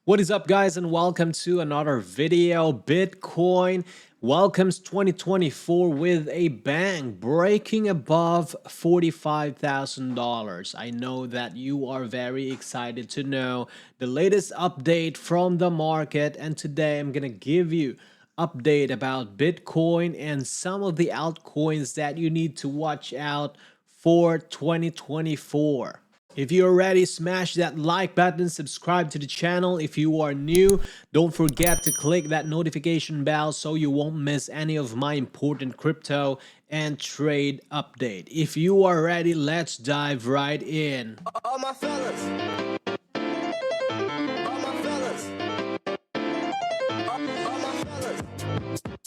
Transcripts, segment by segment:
What is up, guys, and welcome to another video. Bitcoin welcomes 2024 with a bang, breaking above $45,000. I know that you are very excited to know the latest update from the market, and today I'm gonna give you update about Bitcoin and some of the altcoins that you need to watch out for 2024. If you're ready, smash that like button, subscribe to the channel. If you are new, don't forget to click that notification bell so you won't miss any of my important crypto and trade update. If you are ready, let's dive right in. All my fellas. All my fellas. All my fellas. All my fellas. All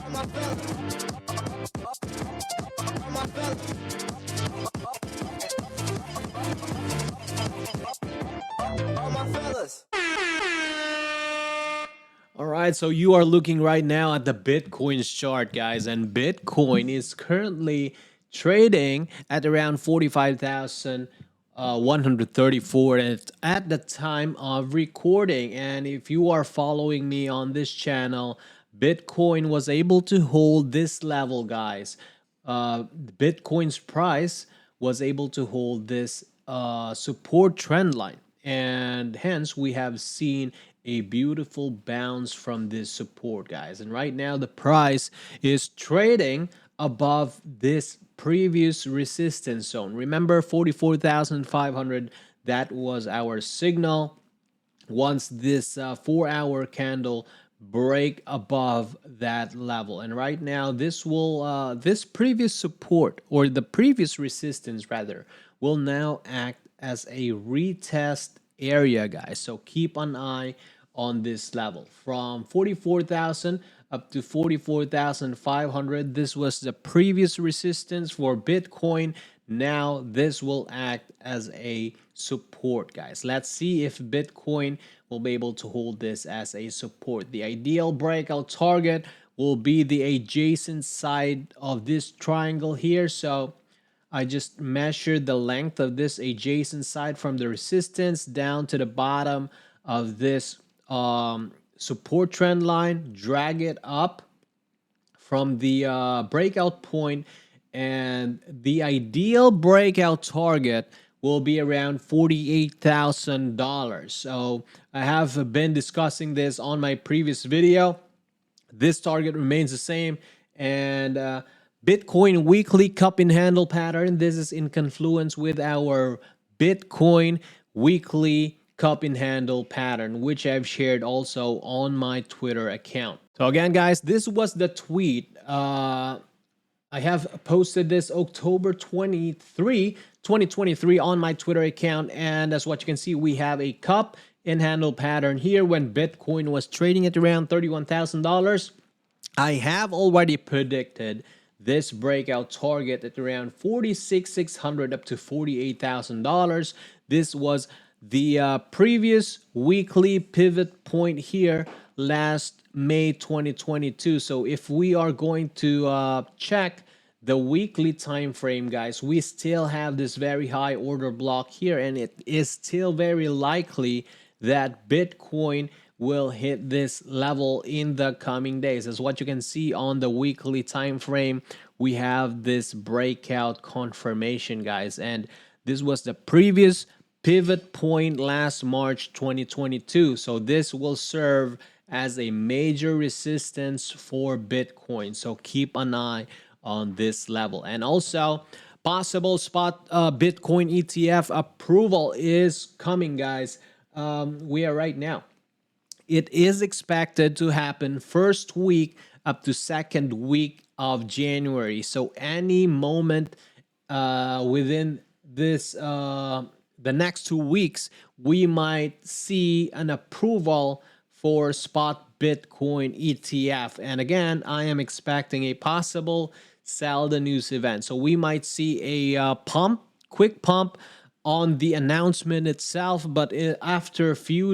my fellas. All my fellas. All my fellas. All right, so you are looking right now at the Bitcoin's chart, guys, and Bitcoin is currently trading at around 45,134 at the time of recording. And if you are following me on this channel, Bitcoin was able to hold this level, guys. Bitcoin's price was able to hold this support trend line, and hence we have seen a beautiful bounce from this support, guys. And right now the price is trading above this previous resistance zone. Remember 44,500, that was our signal. Once this 4-hour candle break above that level, and right now this previous support, or the previous resistance rather, will now act as a retest area, guys. So keep an eye on this level from 44,000 up to 44,500. This was the previous resistance for Bitcoin. Now this will act as a support, guys. Let's see if Bitcoin will be able to hold this as a support. The ideal breakout target will be the adjacent side of this triangle here. So I just measured the length of this adjacent side from the resistance down to the bottom of this support trend line, drag it up from the breakout point, and the ideal breakout target will be around $48,000. So I have been discussing this on my previous video. This target remains the same, and Bitcoin weekly cup and handle pattern, this is in confluence with our Bitcoin weekly cup and handle pattern, which I've shared also on my Twitter account. So again, guys, this was the tweet. I have posted this October 23, 2023 on my Twitter account, and as what you can see, we have a cup and handle pattern here when Bitcoin was trading at around $31,000. I have already predicted this breakout target at around $46,600 up to $48,000. This was the previous weekly pivot point here last May 2022. So if we are going to check the weekly time frame, guys, we still have this very high order block here, and it is still very likely that Bitcoin will hit this level in the coming days. As what you can see on the weekly time frame, we have this breakout confirmation, guys, and this was the previous pivot point last March 2022. So this will serve as a major resistance for Bitcoin. So keep an eye on this level. And also, possible spot Bitcoin ETF approval is coming, guys. We are right now. It is expected to happen first week up to second week of January. So any moment within this the next 2 weeks, we might see an approval for spot Bitcoin ETF. And again, I am expecting a possible sell the news event. So we might see a quick pump on the announcement itself, but after a few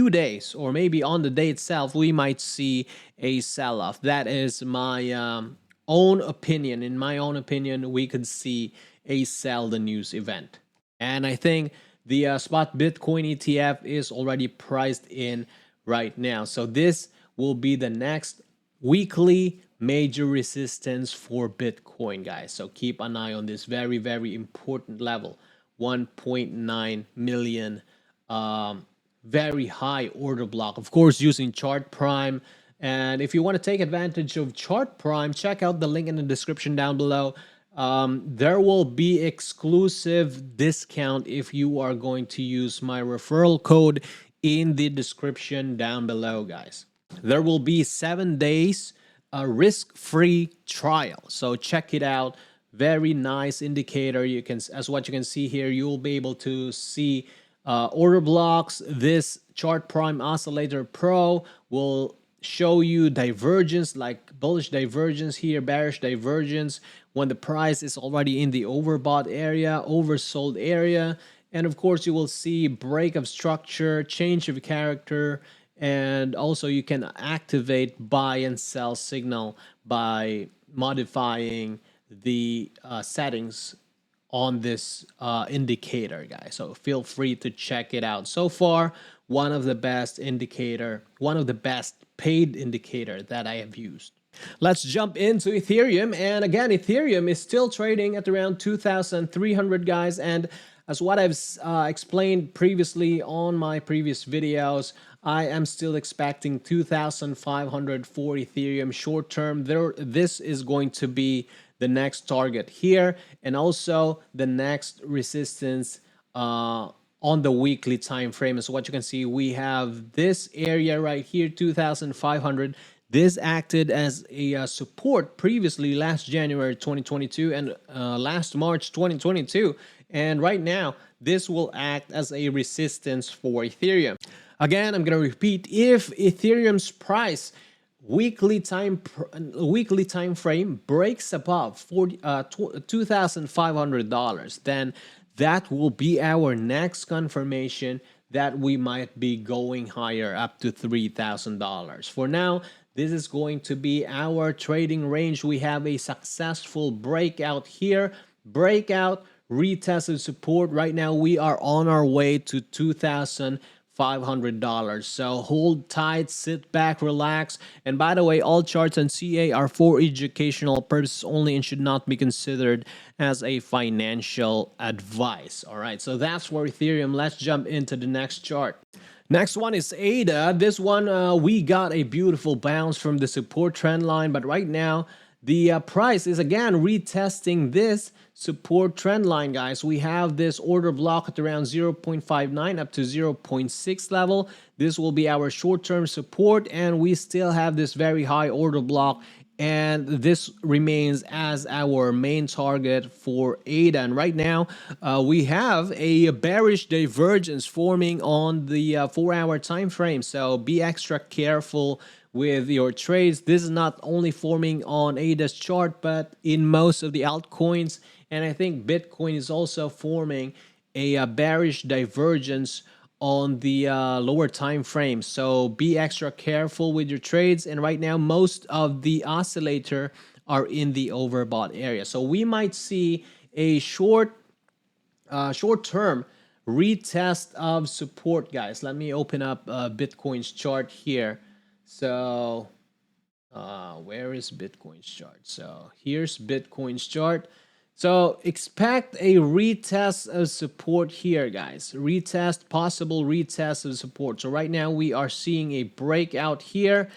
days, or maybe on the day itself, we might see a sell-off. That is my own opinion, we could see a sell the news event. And I think the spot Bitcoin ETF is already priced in right now. So this will be the next weekly major resistance for Bitcoin, guys. So keep an eye on this very, very important level, 1.9 million. Very high order block, of course, using Chart Prime. And if you want to take advantage of Chart Prime, check out the link in the description down below. There will be exclusive discount if you are going to use my referral code in the description down below, guys. There will be 7 days a risk-free trial, so check it out. Very nice indicator. You can, as what you can see here, you will be able to see order blocks. This Chart Prime Oscillator Pro will show you divergence, like bullish divergence here, bearish divergence, when the price is already in the overbought area, oversold area. And of course, you will see break of structure, change of character, and also you can activate buy and sell signal by modifying the settings on this indicator, guys. So feel free to check it out. So far, one of the best paid indicator that I have used. Let's jump into Ethereum. And again, Ethereum is still trading at around 2,300, guys. And as what I've explained previously on my previous videos, I am still expecting 2,500 for Ethereum short term. This is going to be the next target here, and also the next resistance on the weekly time frame. So what you can see, we have this area right here, 2,500. This acted as a support previously last January 2022 and last March 2022. And right now, this will act as a resistance for Ethereum. Again, I'm going to repeat, if Ethereum's price weekly time frame breaks above $2,500, then that will be our next confirmation that we might be going higher up to $3,000. For now, this is going to be our trading range. We have a successful breakout here, breakout, retested support. Right now, we are on our way to $2,500. So hold tight, sit back, relax. And by the way, all charts on CA are for educational purposes only and should not be considered as a financial advice. All right, so that's for Ethereum. Let's jump into the next chart. Next one is ADA. This one, we got a beautiful bounce from the support trend line, but right now, the price is again retesting this support trend line, guys. We have this order block at around 0.59 up to 0.6 level. This will be our short-term support, and we still have this very high order block, and this remains as our main target for ADA. And right now, we have a bearish divergence forming on the 4-hour time frame, so be extra careful with your trades. This is not only forming on ADA's chart, but in most of the altcoins. And I think Bitcoin is also forming a bearish divergence on the lower time frame. So be extra careful with your trades. And right now, most of the oscillator are in the overbought area. So we might see a short-term retest of support, guys. Let me open up Bitcoin's chart here. So where is Bitcoin's chart? So here's Bitcoin's chart. So expect a retest of support here, guys. Possible retest of support. So right now we are seeing a breakout here.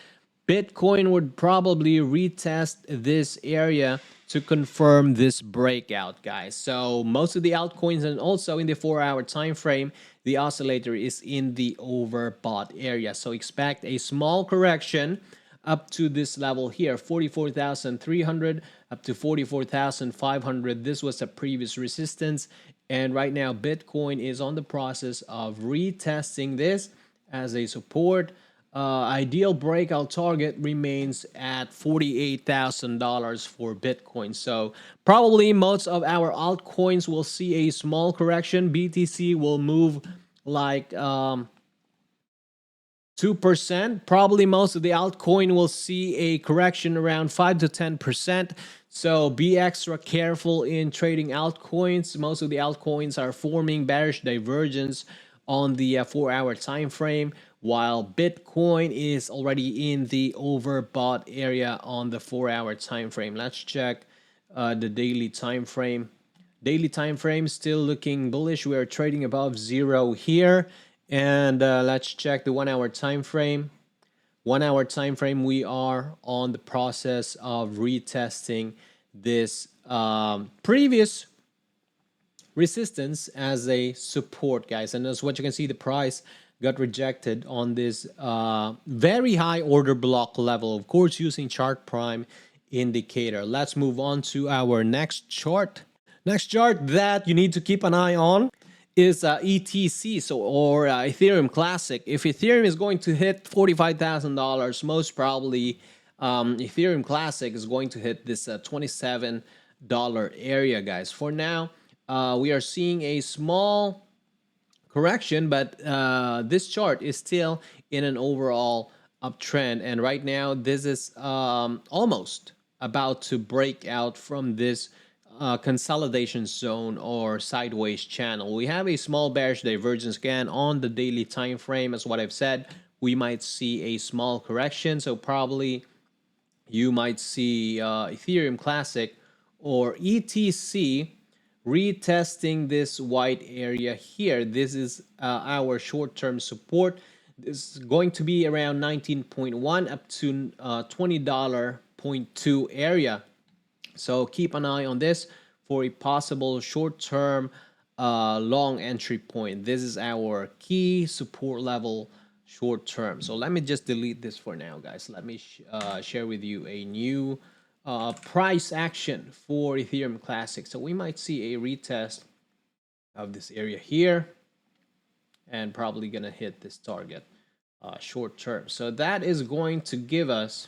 Bitcoin would probably retest this area to confirm this breakout, guys. So most of the altcoins, and also in the 4-hour time frame, the oscillator is in the overbought area. So expect a small correction up to this level here, 44,300 up to 44,500. This was a previous resistance, and right now Bitcoin is on the process of retesting this as a support. Ideal breakout target remains at $48,000 for Bitcoin. So probably most of our altcoins will see a small correction. BTC will move like 2%. Probably most of the altcoin will see a correction around 5 to 10%. So be extra careful in trading altcoins. Most of the altcoins are forming bearish divergence on the 4-hour time frame, while Bitcoin is already in the overbought area on the 4-hour time frame. Let's check the daily time frame. Daily time frame still looking bullish. We are trading above zero here. And let's check the 1-hour time frame. 1-hour time frame, we are on the process of retesting this previous resistance as a support, guys. And as what you can see, the price got rejected on this very high order block level, of course, using chart prime indicator. Let's move on to our next chart. Next chart that you need to keep an eye on is ETC, or Ethereum Classic. If Ethereum is going to hit $45,000, most probably Ethereum Classic is going to hit this $27 area, guys. For now, we are seeing a small correction, but this chart is still in an overall uptrend. And right now, this is almost about to break out from this consolidation zone or sideways channel. We have a small bearish divergence again on the daily time frame. As what I've said, we might see a small correction. So probably you might see Ethereum Classic or ETC retesting this white area here. This is our short-term support. This is going to be around 19.1 up to $20.2 area. So keep an eye on this for a possible short-term long entry point. This is our key support level short-term. So let me just delete this for now, guys. Let me share with you a new price action for Ethereum Classic. So we might see a retest of this area here and probably gonna hit this target short-term. So that is going to give us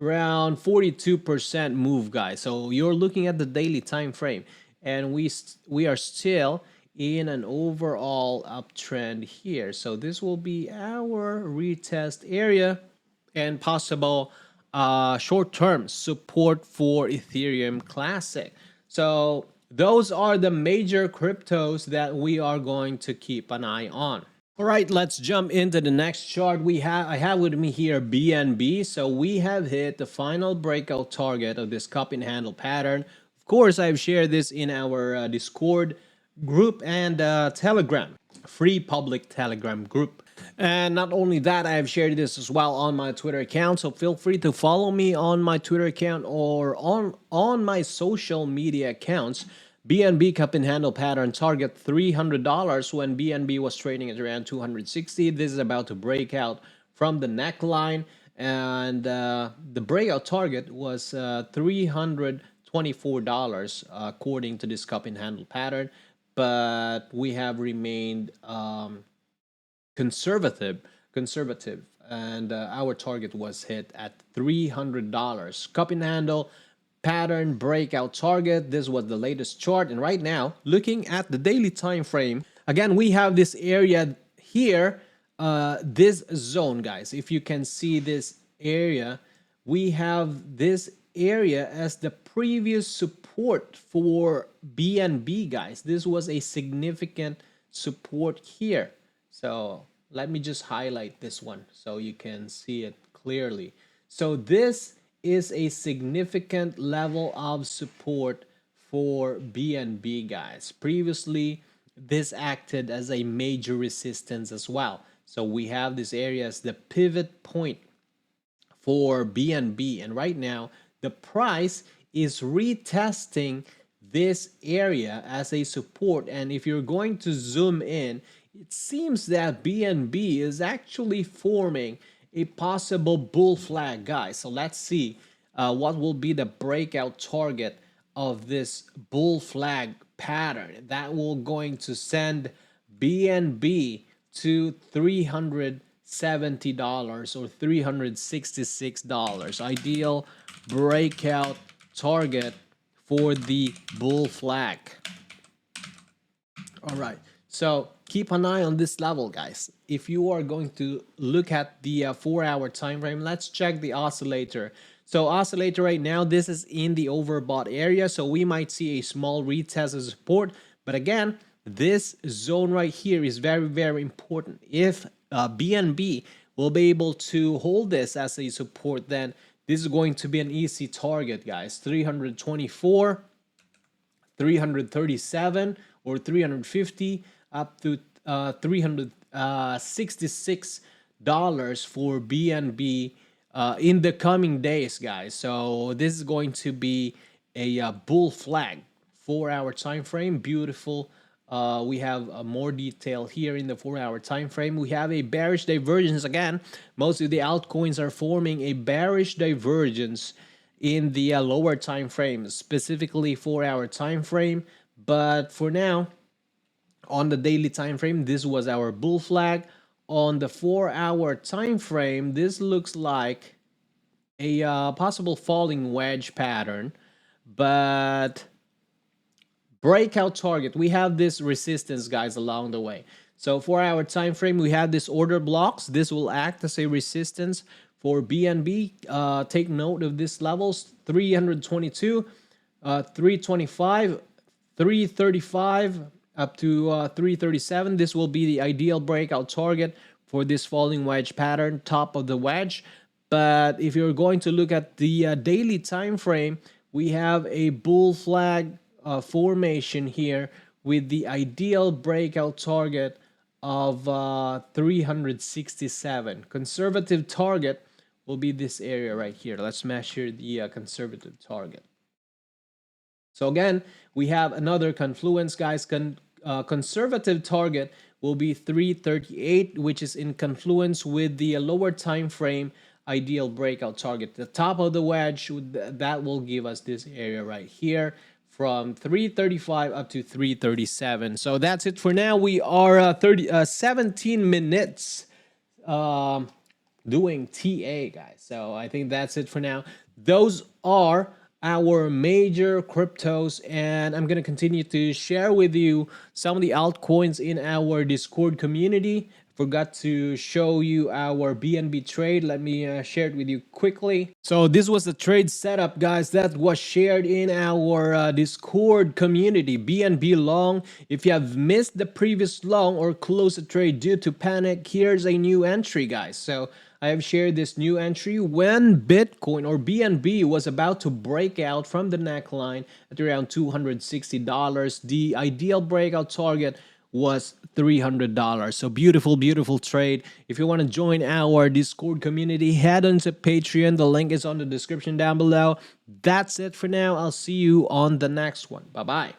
around 42% move, guys. So you're looking at the daily time frame, and we are still in an overall uptrend here. So this will be our retest area and possible short-term support for Ethereum Classic. So those are the major cryptos that we are going to keep an eye on. All right, let's jump into the next chart. I have with me here BNB. So we have hit the final breakout target of this cup and handle pattern. Of course, I've shared this in our Discord group and Telegram, free public Telegram group. And not only that, I have shared this as well on my Twitter account. So feel free to follow me on my Twitter account or on my social media accounts. BNB cup and handle pattern target $300 when BNB was trading at around 260. This is about to break out from the neckline, and the breakout target was $324 according to this cup and handle pattern. But we have remained conservative, and our target was hit at $300. Cup and handle pattern breakout target. This was the latest chart, and right now, looking at the daily time frame, again, we have this area here, this zone, guys. If you can see this area, we have this area as the previous support for BNB, guys. This was a significant support here. So let me just highlight this one so you can see it clearly. So this is a significant level of support for BNB, guys. Previously, this acted as a major resistance as well. So we have this area as the pivot point for BNB, and right now the price is retesting this area as a support. And if you're going to zoom in, it seems that BNB is actually forming a possible bull flag, guys. So let's see what will be the breakout target of this bull flag pattern that will going to send BNB to $370 or $366. Ideal breakout target for the bull flag. All right. So keep an eye on this level, guys. If you are going to look at the 4-hour time frame, let's check the oscillator. So oscillator right now, this is in the overbought area, so we might see a small retest as support. But again, this zone right here is very, very important. If BNB will be able to hold this as a support, then this is going to be an easy target, guys. 324, 337, or 350 up to $366 for BNB in the coming days, guys. So this is going to be a bull flag, 4-hour time frame. Beautiful. We have more detail here in the 4-hour time frame. We have a bearish divergence again. Most of the altcoins are forming a bearish divergence in the lower time frame, specifically 4-hour time frame. But for now, on the daily time frame, this was our bull flag. On the 4-hour time frame, this looks like a possible falling wedge pattern, but breakout target. We have this resistance, guys, along the way. So 4-hour time frame, we have this order blocks. This will act as a resistance for BNB. Take note of these levels: 322, 325, 335 up to 337. This will be the ideal breakout target for this falling wedge pattern, top of the wedge. But if you're going to look at the daily time frame, we have a bull flag formation here with the ideal breakout target of 367. Conservative target will be this area right here. Let's measure the conservative target. So again, we have another confluence, guys. Conservative target will be 338, which is in confluence with the lower time frame ideal breakout target. The top of the wedge, that will give us this area right here from 335 up to 337. So that's it for now. We are 17 minutes doing TA, guys. So I think that's it for now. Those are our major cryptos, and I'm going to continue to share with you some of the altcoins in our Discord community. Forgot to show you our BNB trade. Let me share it with you quickly. So this was the trade setup, guys, that was shared in our Discord community. BNB long. If you have missed the previous long or closed the trade due to panic, here's a new entry, guys. So I have shared this new entry when Bitcoin or BNB was about to break out from the neckline at around $260. The ideal breakout target was $300. So beautiful, beautiful trade. If you want to join our Discord community, head on to Patreon. The link is on the description down below. That's it for now. I'll see you on the next one. Bye-bye.